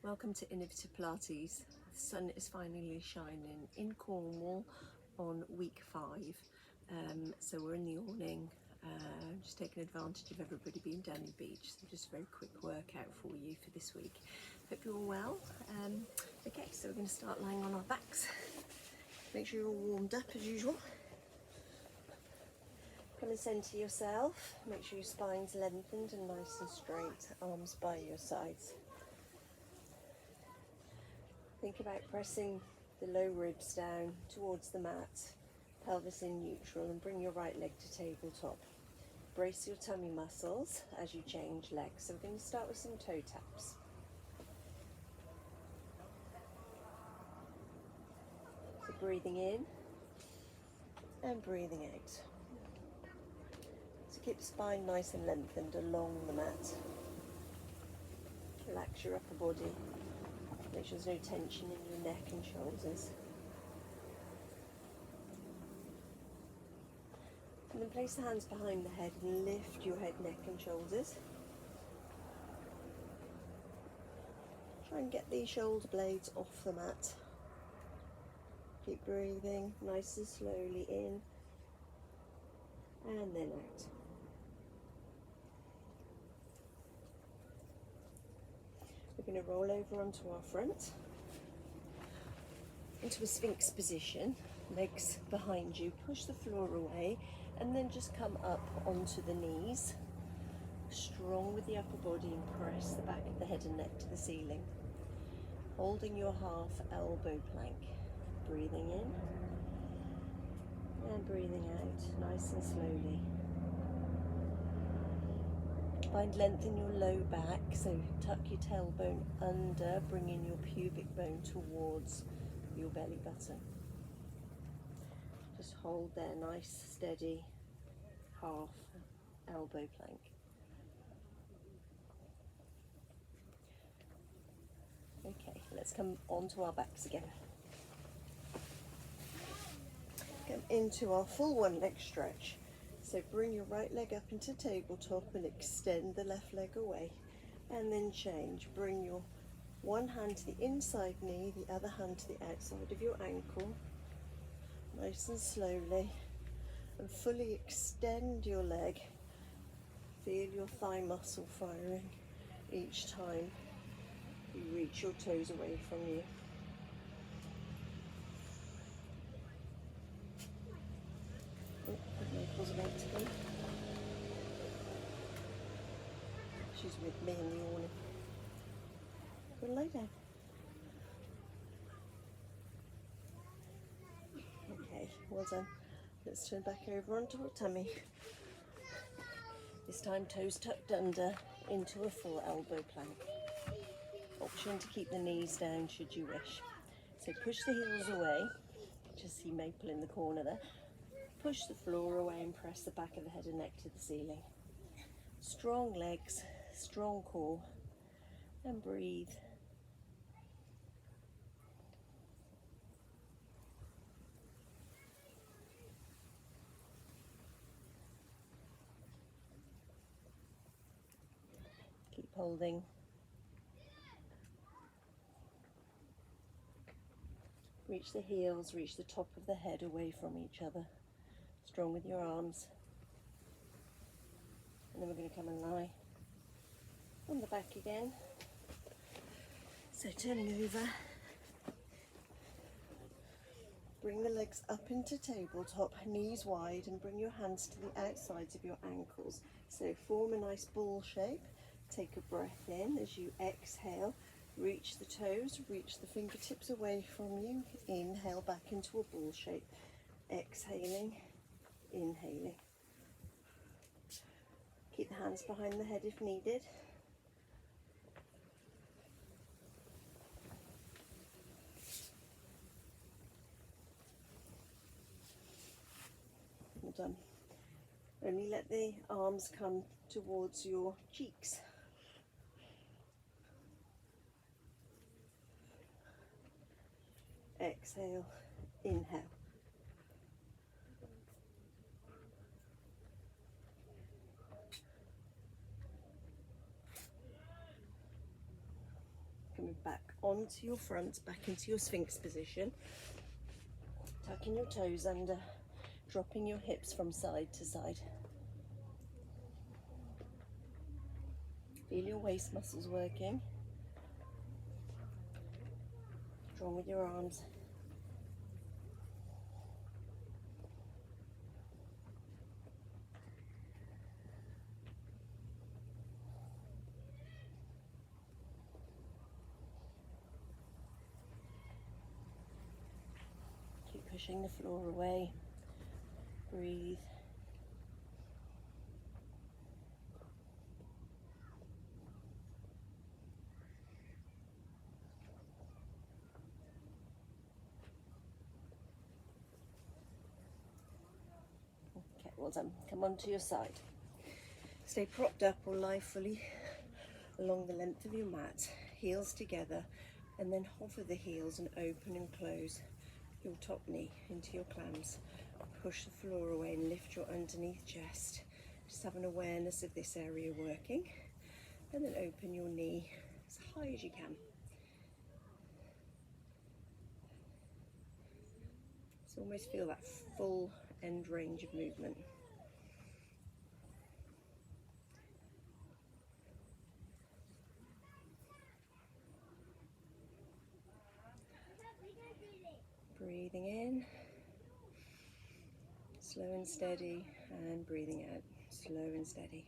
Welcome to Innovative Pilates. The sun is finally shining in Cornwall on week 5. So we're in the awning, just taking advantage of everybody being down the beach. So just a very quick workout for you for this week. Hope you're all well. Okay, so we're going to start lying on our backs. Make sure you're all warmed up as usual. Come and centre yourself. Make sure your spine's lengthened and nice and straight. Arms by your sides. Think about pressing the low ribs down towards the mat, pelvis in neutral, and bring your right leg to tabletop. Brace your tummy muscles as you change legs. So we're going to start with some toe taps. So breathing in and breathing out. So keep the spine nice and lengthened along the mat. Relax your upper body. Make sure there's no tension in your neck and shoulders. And then place the hands behind the head and lift your head, neck and shoulders. Try and get these shoulder blades off the mat. Keep breathing nice and slowly in and then out. We're going to roll over onto our front, into a Sphinx position, legs behind you, push the floor away, and then just come up onto the knees, strong with the upper body, and press the back of the head and neck to the ceiling, holding your half elbow plank, breathing in and breathing out, nice and slowly. Find length in your low back, so tuck your tailbone under, bringing your pubic bone towards your belly button. Just hold there, nice, steady, half elbow plank. Okay, let's come onto our backs again. Come into our full one leg stretch. So bring your right leg up into tabletop and extend the left leg away, and then change. Bring your one hand to the inside knee, the other hand to the outside of your ankle, nice and slowly, and fully extend your leg. Feel your thigh muscle firing each time you reach your toes away from you. Naples about to go. She's with me in the awning. Go and lie down. Okay, well done. Let's turn back over onto our tummy. This time toes tucked under into a full elbow plank. Option to keep the knees down should you wish. So push the heels away. Just see Maple in the corner there. Push the floor away and press the back of the head and neck to the ceiling. Strong legs, strong core, and breathe. Keep holding. Reach the heels, reach the top of the head away from each other. Strong with your arms. And then we're going to come and lie on the back again. So turning over. Bring the legs up into tabletop, knees wide, and bring your hands to the outsides of your ankles. So form a nice ball shape. Take a breath in as you exhale. Reach the toes, reach the fingertips away from you. Inhale back into a ball shape. Exhaling, inhaling. Keep the hands behind the head if needed. Well done. Only let the arms come towards your cheeks. Exhale, inhale. Coming back onto your front, back into your Sphinx position. Tucking your toes under, dropping your hips from side to side. Feel your waist muscles working. Draw with your arms. Keep pushing the floor away. Breathe. Okay, well done. Come onto your side. Stay propped up or lie fully along the length of your mat, heels together, and then hover the heels and open and close your top knee into your clams. Push the floor away and lift your underneath chest. Just have an awareness of this area working, and then open your knee as high as you can. So almost feel that full end range of movement. Breathing in, slow and steady, and breathing out, slow and steady.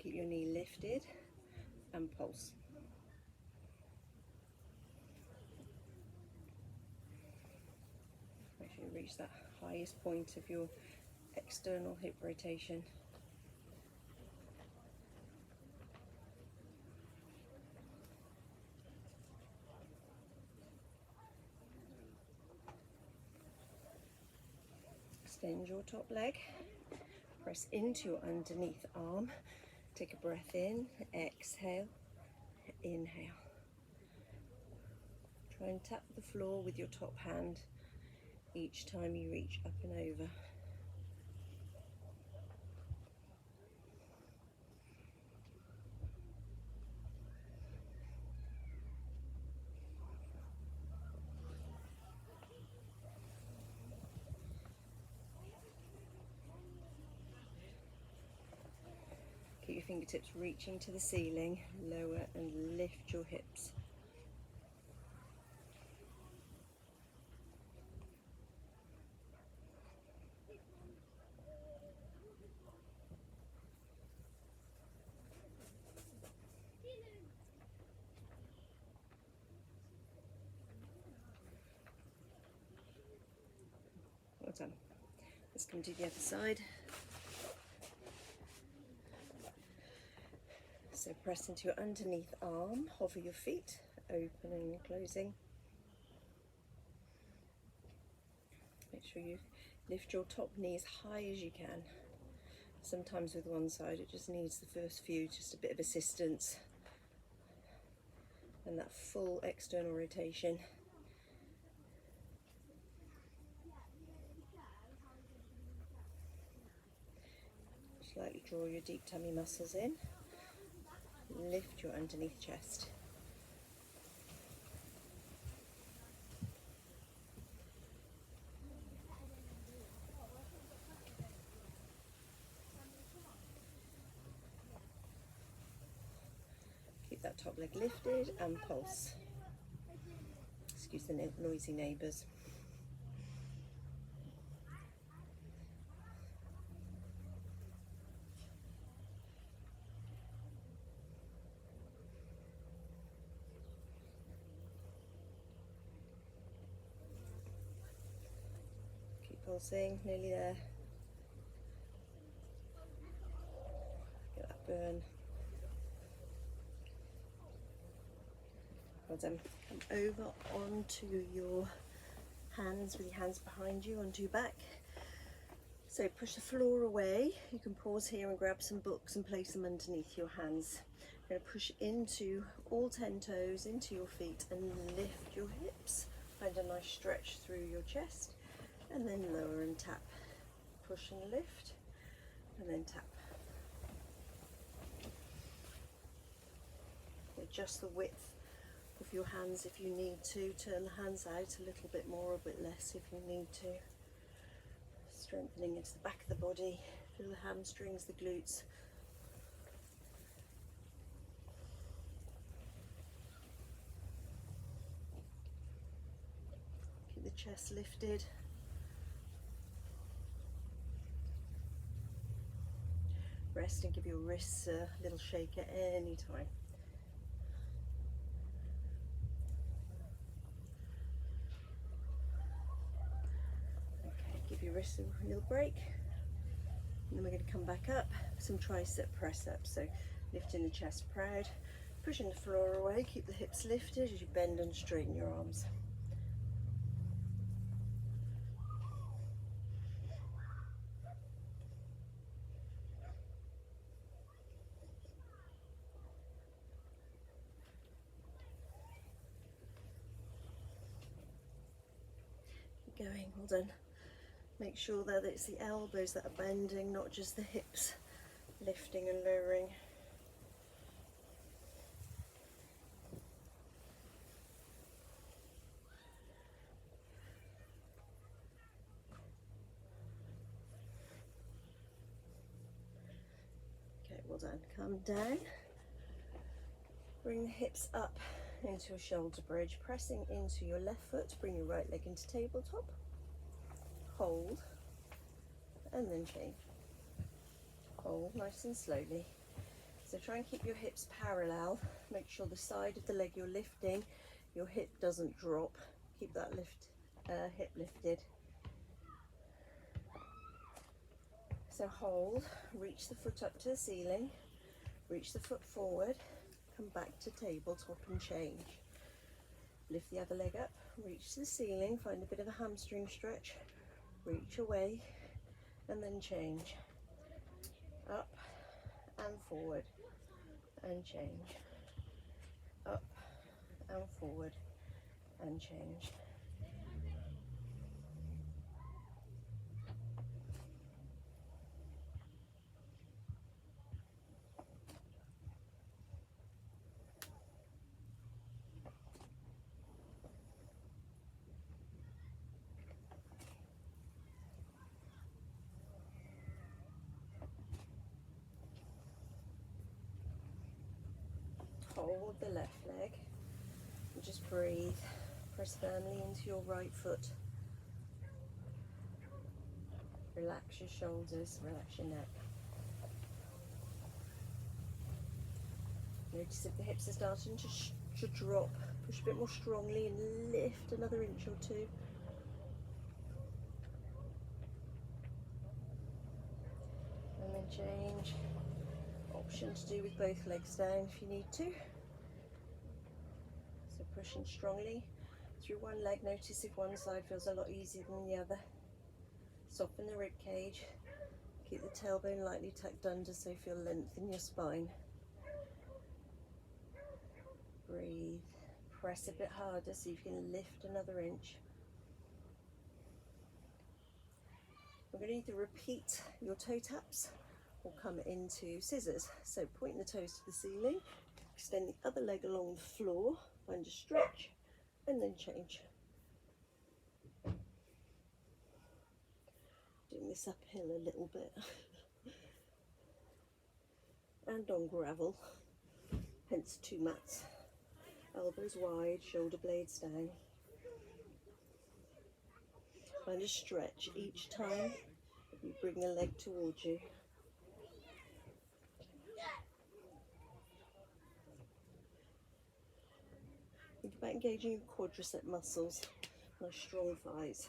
Keep your knee lifted and pulse. Make sure you reach that highest point of your external hip rotation. Extend your top leg, press into your underneath arm, take a breath in, exhale, inhale. Try and tap the floor with your top hand each time you reach up and over. Keep your fingertips reaching to the ceiling, lower and lift your hips. Well done. Let's come to the other side. So press into your underneath arm, hover your feet, opening and closing. Make sure you lift your top knee as high as you can. Sometimes with one side it just needs the first few, just a bit of assistance. And that full external rotation. Slightly draw your deep tummy muscles in. Lift your underneath chest. Keep that top leg lifted and pulse. Excuse the noisy neighbours. Pulsing, nearly there. Get that burn. Well done. Come over onto your hands with your hands behind you, onto your back. So push the floor away. You can pause here and grab some books and place them underneath your hands. You're going to push into all 10 toes, into your feet, and lift your hips. Find a nice stretch through your chest. And then lower and tap. push and lift, and then tap. Adjust the width of your hands if you need to. Turn the hands out a little bit more or a bit less if you need to. Strengthening into the back of the body, feel the hamstrings, the glutes. Keep the chest lifted. Rest and give your wrists a little shake at any time. Okay, give your wrists a little break. And then we're going to come back up, some tricep press ups. So lifting the chest proud, pushing the floor away, keep the hips lifted as you bend and straighten your arms. Keep going, well done. Make sure that it's the elbows that are bending, not just the hips lifting and lowering. Okay, well done. Come down. Bring the hips up into a shoulder bridge, pressing into your left foot. Bring your right leg into tabletop. Hold, and then change. Hold nice and slowly. So try and keep your hips parallel. Make sure the side of the leg you're lifting, your hip doesn't drop. Keep that hip lifted. So hold, reach the foot up to the ceiling, reach the foot forward, come back to tabletop and change. Lift the other leg up, reach the ceiling, find a bit of a hamstring stretch, reach away, and then change. Up and forward, and change. Up and forward, and change. Hold the left leg and just breathe. Press firmly into your right foot. Relax your shoulders, relax your neck. Notice if the hips are starting to drop. Push a bit more strongly and lift another inch or two. And then change. Option to do with both legs down if you need to. So pushing strongly through one leg. Notice if one side feels a lot easier than the other. Soften the rib cage. Keep the tailbone lightly tucked under so you feel length in your spine. Breathe. Press a bit harder so you can lift another inch. We're going to either repeat your toe taps or come into scissors. So point the toes to the ceiling, extend the other leg along the floor, find a stretch, and then change. Doing this uphill a little bit. And on gravel, hence 2 mats. Elbows wide, shoulder blades down. Find a stretch each time you bring a leg towards you. Think about engaging your quadricep muscles, nice strong thighs.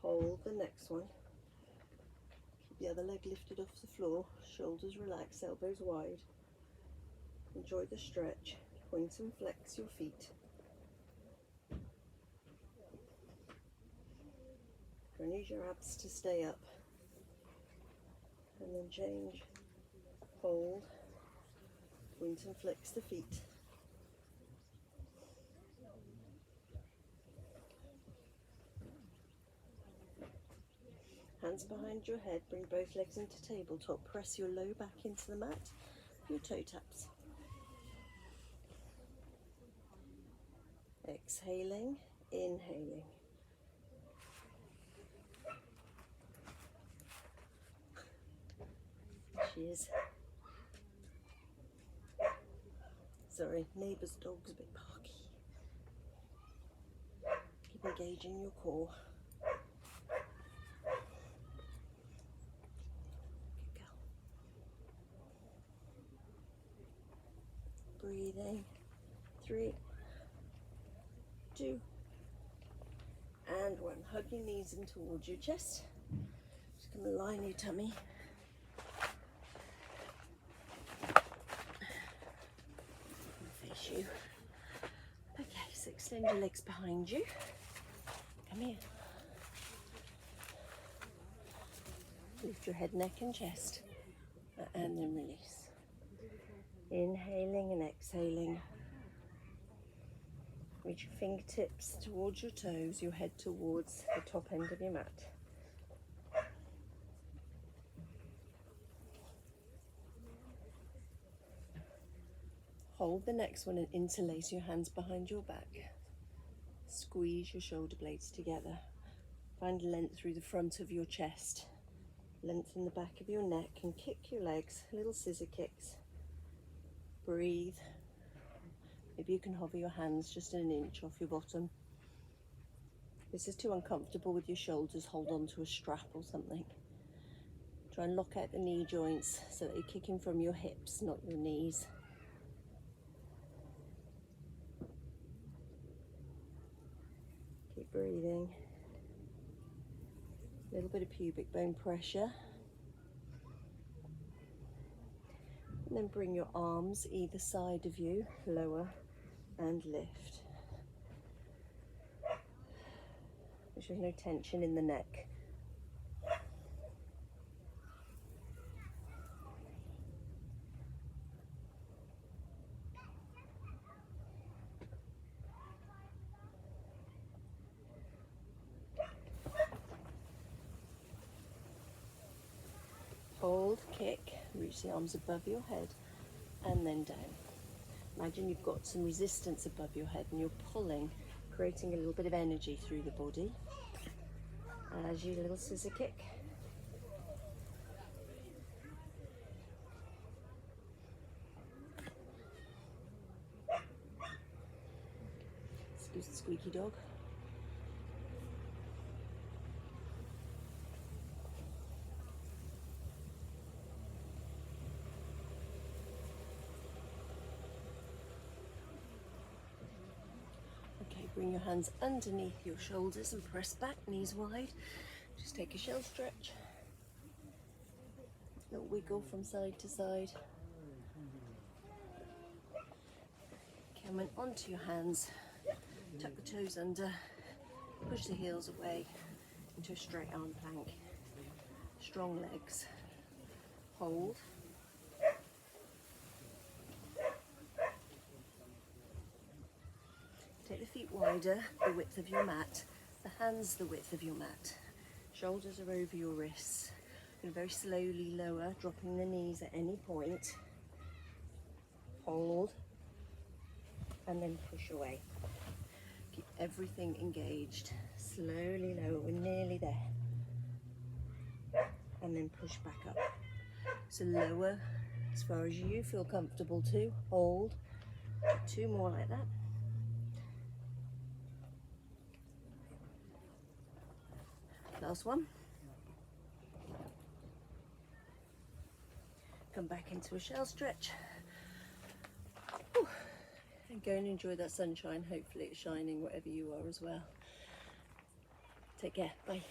Hold the next one. Keep the other leg lifted off the floor, shoulders relaxed, elbows wide. Enjoy the stretch. Point and flex your feet. Try and use your abs to stay up. and change, hold, point and flex the feet. Hands behind your head, bring both legs into tabletop, press your low back into the mat, your toe taps. Exhaling, inhaling. Cheers. Sorry, neighbour's dog's a bit barky. Keep engaging your core. Good girl. Breathing. 3, 2, and 1. Hug your knees in towards your chest. Just going to line your tummy. Face you. Okay, so extend your legs behind you. Come here. Lift your head, neck and chest. And then release. Inhaling and exhaling. Reach your fingertips towards your toes, your head towards the top end of your mat. Hold the next one and interlace your hands behind your back. Squeeze your shoulder blades together. Find length through the front of your chest. Lengthen the back of your neck and kick your legs, little scissor kicks. Breathe. Maybe you can hover your hands just an inch off your bottom. If this is too uncomfortable with your shoulders, hold on to a strap or something. Try and lock out the knee joints so that you're kicking from your hips, not your knees. Keep breathing. A little bit of pubic bone pressure. And then bring your arms either side of you, lower and lift. There's no tension in the neck. Hold, kick, reach the arms above your head and then down. Imagine you've got some resistance above your head and you're pulling, creating a little bit of energy through the body. As you little scissor kick. Excuse the squeaky dog. Bring your hands underneath your shoulders and press back, knees wide. Just take a shell stretch. Little wiggle from side to side. Coming onto your hands, tuck the toes under, push the heels away into a straight arm plank. Strong legs. Hold. Take the feet wider, the width of your mat, the hands the width of your mat. Shoulders are over your wrists. And very slowly lower, dropping the knees at any point. Hold, and then push away. Keep everything engaged. Slowly lower, we're nearly there. And then push back up. So lower as far as you feel comfortable to. Hold, 2 more like that. Last one. Come back into a shell stretch. Ooh. And go and enjoy that sunshine. Hopefully it's shining wherever you are as well. Take care. Bye.